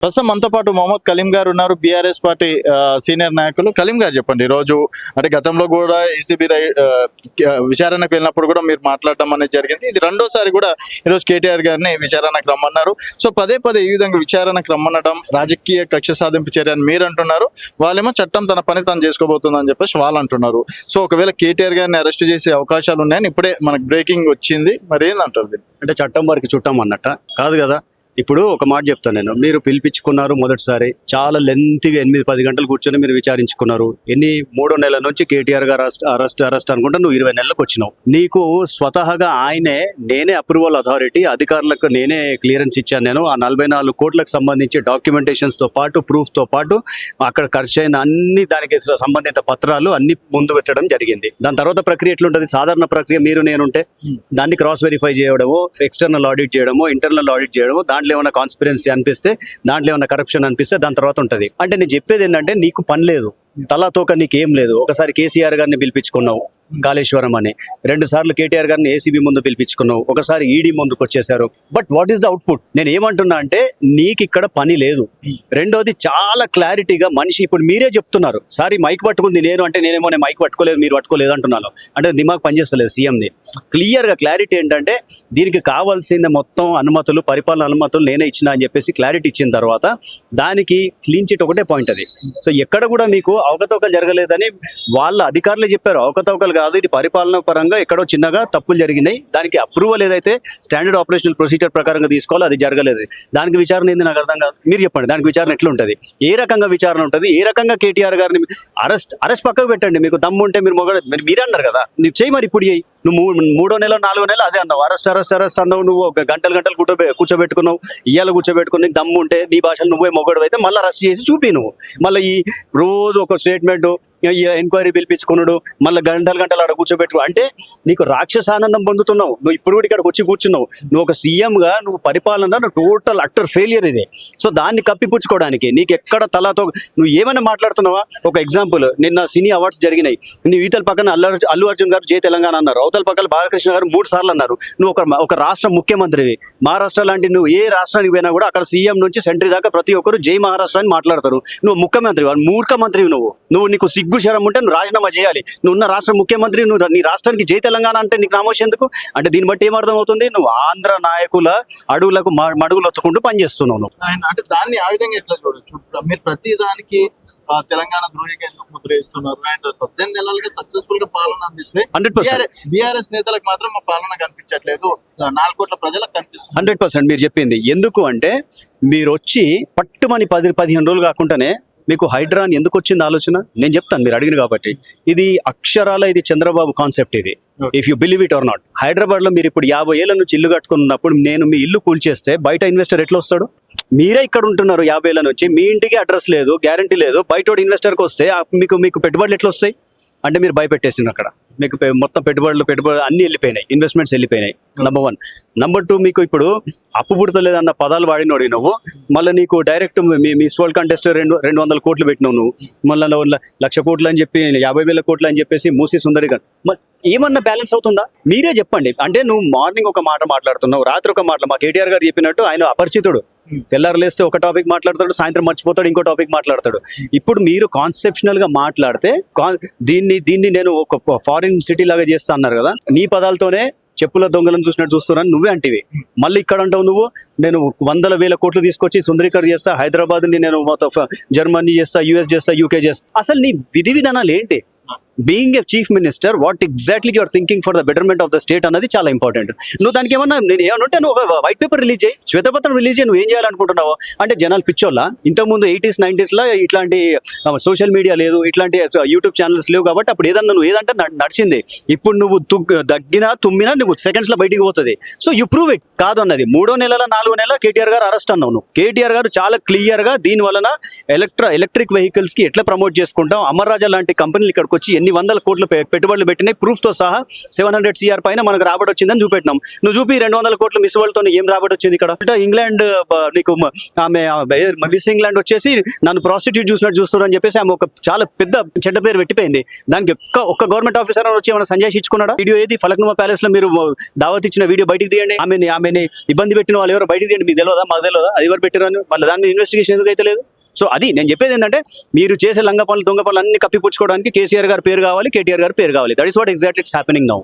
ప్రస్తుతం మనతో పాటు మొహమ్మద్ కలీం గారు ఉన్నారు, బీఆర్ఎస్ పార్టీ సీనియర్ నాయకులు. కలీం గారు చెప్పండి, ఈరోజు అంటే గతంలో కూడా ఏసీబీ విచారణకు వెళ్ళినప్పుడు కూడా మీరు మాట్లాడడం అనేది జరిగింది. ఇది రెండోసారి కూడా ఈరోజు కేటీఆర్ గారిని విచారణకు రమ్మన్నారు. సో పదే పదే ఈ విధంగా విచారణకు రమ్మనడం రాజకీయ కక్ష సాధింపు చర్య అని మీరు అంటున్నారు, వాళ్ళేమో చట్టం తన పని తను చేసుకోబోతుందని చెప్పేసి వాళ్ళు అంటున్నారు. సో ఒకవేళ కేటీఆర్ గారిని అరెస్ట్ చేసే అవకాశాలు ఉన్నాయని ఇప్పుడే మనకు బ్రేకింగ్ వచ్చింది, మరి ఏందంటారు? అంటే చట్టం వారికి చుట్టం అన్నట్ట కాదు కదా. ఇప్పుడు ఒక మాట చెప్తాను నేను, మీరు పిలిపించుకున్నారు మొదటిసారి, చాలా లెంత్గా 8-10 గంటలు కూర్చొని మీరు విచారించుకున్నారు. 3 నెలల నుంచి కేటీఆర్ గారు అరెస్ట్ అనుకుంటా నువ్వు 20 నెలలకు వచ్చినావు. నీకు స్వతహాగా ఆయనే, నేనే అప్రూవల్ అథారిటీ, అధికారులకు నేనే క్లియరెన్స్ ఇచ్చాను. నేను ఆ 44 కోట్లకు సంబంధించి డాక్యుమెంటేషన్స్ తో పాటు ప్రూఫ్ తో పాటు అక్కడ ఖర్చు అయిన అన్ని దానికి సంబంధిత పత్రాలు అన్ని ముందు పెట్టడం జరిగింది. దాని తర్వాత ప్రక్రియ ఎట్లుంటది? సాధారణ ప్రక్రియ మీరు నేనుంటే దాన్ని క్రాస్ వెరిఫై చేయడము, ఎక్స్టర్నల్ ఆడిట్ చేయడము, ఇంటర్నల్ ఆడిట్ చేయడము, దాంట్లో ఏమైనా కాన్స్పిరెన్సీ అనిపిస్తే, దాంట్లో ఏమైనా కరప్షన్ అనిపిస్తే దాని తర్వాత ఉంటుంది. అంటే నేను చెప్పేది ఏంటంటే, నీకు పని లేదు, తలాతోక నీకేం లేదు. ఒకసారి కేసీఆర్ గారిని పిలిపించుకున్నావు కాళేశ్వరం అని, 2 సార్లు కేటీఆర్ గారిని ఏసీబీ ముందు పిలిపించుకున్నావు, ఒకసారి ఈడీ ముందుకు వచ్చేసారు. But what is the output? నేను ఏమంటున్నా అంటే, నీకు ఇక్కడ పని లేదు. రెండోది, చాలా క్లారిటీగా మనిషి, ఇప్పుడు మీరే చెప్తున్నారు, సారీ మైక్ పట్టుకుంది నేను అంటే, నేనేమో మైక్ పట్టుకోలేదు మీరు పట్టుకోలేదు అంటున్నాను అంటే దిమాగ్ పనిచేస్తలేదు సీఎంది. క్లియర్గా క్లారిటీ ఏంటంటే, దీనికి కావాల్సిన మొత్తం అనుమతులు, పరిపాలన అనుమతులు నేనే ఇచ్చిన అని చెప్పేసి క్లారిటీ ఇచ్చిన తర్వాత దానికి క్లీన్ చిట్ ఒకటే పాయింట్ అది. సో ఎక్కడ కూడా మీకు అవకతవకలు జరగలేదని వాళ్ళ అధికారులే చెప్పారు. అవకతవకలు కాదు, ఇది పరిపాలన పరంగా ఎక్కడో చిన్నగా తప్పులు జరిగినాయి, దానికి అప్రూవల్ ఏదైతే స్టాండర్డ్ ఆపరేషనల్ ప్రొసీజర్ ప్రకారంగా తీసుకోవాలో అది జరగలేదు. దానికి విచారణ ఏంది నాకు అర్థం కాదు. మీరు చెప్పండి, దానికి విచారణ ఎట్లా ఉంటుంది? ఏ రకంగా విచారణ ఉంటుంది? ఏ రకంగా కేటీఆర్ గారిని అరెస్ట్ పక్కకు పెట్టండి, మీకు దమ్ము ఉంటే మీరు మీరే అన్నారు కదా, నువ్వు చేయి. మరి ఇప్పుడు నువ్వు 3వ నెల 4వ నెల అదే అన్నావు, అరెస్ట్ అన్నావు. నువ్వు ఒక గంటలు కూర్చోబెట్టుకున్నావు, ఇయ్యాల కూర్చోబెట్టుకుని నీకు దమ్ము ఉంటే నీ భాషలో నువ్వే మొగడు అయితే మళ్ళీ అరెస్ట్ చేసి చూపి. నువ్వు మళ్ళీ ఈ రోజు ఒక స్టేట్మెంట్, ఎంక్వైరీ పిలిపించుకున్నాడు, మళ్ళీ గంటలు ఆడ కూర్చోబెట్టుకో అంటే నీకు రాక్షసానందం పొందుతున్నావు. నువ్వు ఇప్పుడు కూడా ఇక్కడికి వచ్చి కూర్చున్నావు. నువ్వు ఒక సీఎంగా నువ్వు పరిపాలన టోటల్ అట్టర్ ఫెయిలియర్ ఇదే. సో దాన్ని కప్పిపుచ్చుకోవడానికి నీకు ఎక్కడ తలాతో నువ్వు ఏమైనా మాట్లాడుతున్నావా? ఒక ఎగ్జాంపుల్, నిన్న సినీ అవార్డ్స్ జరిగినాయి, నువ్వు ఈతల పక్కన అల్లు అర్జున్ గారు జై తెలంగాణ అన్నారు, అవతల పక్కన బాలకృష్ణ గారు 3 సార్లు అన్నారు. నువ్వు ఒక రాష్ట్ర ముఖ్యమంత్రివి. మహారాష్ట్ర లాంటి నువ్వు ఏ రాష్ట్రానికి పోయినా కూడా అక్కడ సీఎం నుంచి సెంట్రీ దాకా ప్రతి ఒక్కరు జై మహారాష్ట్ర అని మాట్లాడతారు. నువ్వు ముఖ్యమంత్రి, మూర్ఖమంత్రివి. నువ్వు నీకు సిగ్గు శరం ఉంటే నువ్వు రాజీనామా చేయాలి. నువ్వు ఉన్న రాష్ట్ర ముఖ్యమంత్రి, నువ్వు నీ రాష్ట్రానికి జై తెలంగాణ అంటే నీకు నామోషి ఎందుకు? అంటే దీన్ని బట్టి ఏమర్థం అవుతుంది? నువ్వు ఆంధ్ర నాయకుల అడుగులకు మడుగులు ఒత్తుకుంటూ పనిచేస్తున్నావు. అంటే దాన్ని ఆ విధంగా ఎట్లా చూడొచ్చు? మీరు ప్రతి దానికి తెలంగాణ ద్రోహిగా ఎందుకు ముద్ర వేస్తున్నారు? అండ్ 18 నెలలుగా సక్సెస్ఫుల్ గా పాలన అందిస్తే 100% బీఆర్ఎస్ నేతలకు మాత్రం మా పాలన కనిపించట్లేదు, 4 కోట్ల ప్రజలకు కనిపిస్తుంది. 100% మీరు చెప్పింది. ఎందుకు అంటే, మీరు వచ్చి పట్టుమని 10-15 రోజులు కాకుండానే మీకు హైడ్రాన్ ఎందుకు వచ్చింది ఆలోచన నేను చెప్తాను, మీరు అడిగిన కాబట్టి. ఇది అక్షరాల ఇది చంద్రబాబు కాన్సెప్ట్ ఇది, if you believe it or not. Hyderabad లో మీరు ఇప్పుడు 50 ఏళ్ల నుంచి ఇల్లు కట్టుకున్నప్పుడు నేను మీ ఇల్లు కూల్చేస్తే బయట ఇన్వెస్టర్ ఎట్లా వస్తాడు? మీరే ఇక్కడ ఉంటున్నారు 50 ఏళ్ల నుంచి, మీ ఇంటికి అడ్రస్ లేదు, గ్యారంటీ లేదు. బయట ఇన్వెస్టర్కి వస్తే మీకు పెట్టుబడులు ఎట్లా వస్తాయి? అంటే మీరు భయపెట్టేసింది అక్కడ. మీకు మొత్తం పెట్టుబడులు అన్ని వెళ్ళిపోయినాయి, ఇన్వెస్ట్మెంట్స్ వెళ్ళిపోయినాయి. నెంబర్ 1. నెంబర్ 2, మీకు ఇప్పుడు అప్పు పుడతలేదన్న పదాలు వాడినోడి నువ్వు. మళ్ళీ నీకు డైరెక్ట్ మీ స్వల్ కంటెస్ట్ 200 కోట్లు పెట్టినావు నువ్వు. మళ్ళీ 1,00,000 కోట్లు అని చెప్పి 50,000 కోట్లు అని చెప్పేసి మూసి సుందరి గారు ఏమన్నా బ్యాలెన్స్ అవుతుందా? మీరే చెప్పండి. అంటే నువ్వు మార్నింగ్ ఒక మాట మాట్లాడుతున్నావు, రాత్రి ఒక మాట. మా కేటీఆర్ గారు చెప్పినట్టు ఆయన అపరిచితుడు, తెల్లారు లేస్తే ఒక టాపిక్ మాట్లాడతాడు, సాయంత్రం మర్చిపోతాడు, ఇంకో టాపిక్ మాట్లాడతాడు. ఇప్పుడు మీరు కాన్సెప్షనల్ గా మాట్లాడితే దీన్ని నేను ఒక ఫారిన్ సిటీ లాగా చేస్తా అన్నారు కదా, నీ పదాలతోనే చెప్పుల దొంగలను చూసినట్టు చూస్తున్నాను నువ్వే అంటివి. మళ్ళీ ఇక్కడ అంటావు నువ్వు, నేను 100,000 కోట్లు తీసుకొచ్చి సుందరీకర్ చేస్తా, హైదరాబాద్ ని నేను మొత్తం జర్మనీ చేస్తా, యూఎస్ చేస్తా, యూకే చేస్తా. అసలు నీ విధి విధానాలు ఏంటి? Being a chief minister, what exactly you are thinking for the betterment of the state అన్నది చాలా ఇంపార్టెంట్. నువ్వు దానికి నేను ఏమనుంటే నువ్వు ఒక వైట్ పేపర్ రిలీజ్ చేయి, శ్వేతపత్రం రిలీజ్ చేయి. నువ్వు ఏం చేయాలనుకుంటున్నావు? అంటే జనాలు పిచ్చోళ్ళ? ఇంతకుముందు 80s 90s లో ఇట్లాంటి సోషల్ మీడియా లేదు, ఇట్లాంటి యూట్యూబ్ ఛానల్స్ లేవు కాబట్టి అప్పుడు నువ్వు ఏదంటే నడిచింది. ఇప్పుడు నువ్వు దగ్గినా తుమ్మినా నువ్వు సెకండ్స్ లో బయటికి పోతుంది. So you prove it. కాదు అన్నది 3వ నెల 4వ నెల కేటీఆర్ గారు అరెస్ట్ అన్నావు నువ్వు. కేటీఆర్ గారు చాలా క్లియర్ గా దీని వలన ఎలక్ట్రిక్ వెహికల్స్ కి ఎట్లా ప్రమోట్ చేసుకుంటాం, అమర్ రాజా లాంటి కంపెనీలు ఇక్కడికి వచ్చి ఎన్ని ఇన్ని వందల కోట్లు పెట్టుబడులు పెట్టినాయి ప్రూఫ్ తో సహా 700 CR పైన మనకు రాబడి వచ్చిందని చూపెట్టినాం. నువ్వు చూపి 200 కోట్లు మిస్ వరల్డ్ తో ఏం రాబడి వచ్చింది ఇక్కడ? అంటే ఇంగ్లాండ్ నీకు ఆమె మిస్ ఇంగ్లాండ్ వచ్చేసి నన్ను ప్రాస్టిట్యూట్ చూసినట్టు చూస్తున్నారు అని చెప్పేసి ఆమె ఒక చాలా పెద్ద చెడ్డ పేరు పెట్టిపోయింది. దానికి ఒక్క గవర్నమెంట్ ఆఫీసర్ వచ్చి ఏమైనా సంజయ్ ఇచ్చుకున్నాడా? వీడియో ఏది ఫలక్నుమా ప్యాలెస్ లో మీరు దావత్ ఇచ్చిన వీడియో బయటికి తీయండి. ఆమెని ఇబ్బంది పెట్టిన వాళ్ళు ఎవరో బయటికి తీయండి. మీకు తెలియదా? మాకు తెలియదా? అది ఎవరు పెట్టారని? వాళ్ళ దాని మీద ఇన్వెస్టిగేషన్ ఎందుకు అయితే లేదు? సో అది నేను చెప్పేది ఏంటంటే మీరు చేసే లంగ పనులు దొంగ పనులు అన్ని కప్పిపుచ్చుకోవడానికి కేసీఆర్ గారి పేరు కావాలి, కేటీఆర్ గారి పేరు కావాలి. That is what exactly it's happening now.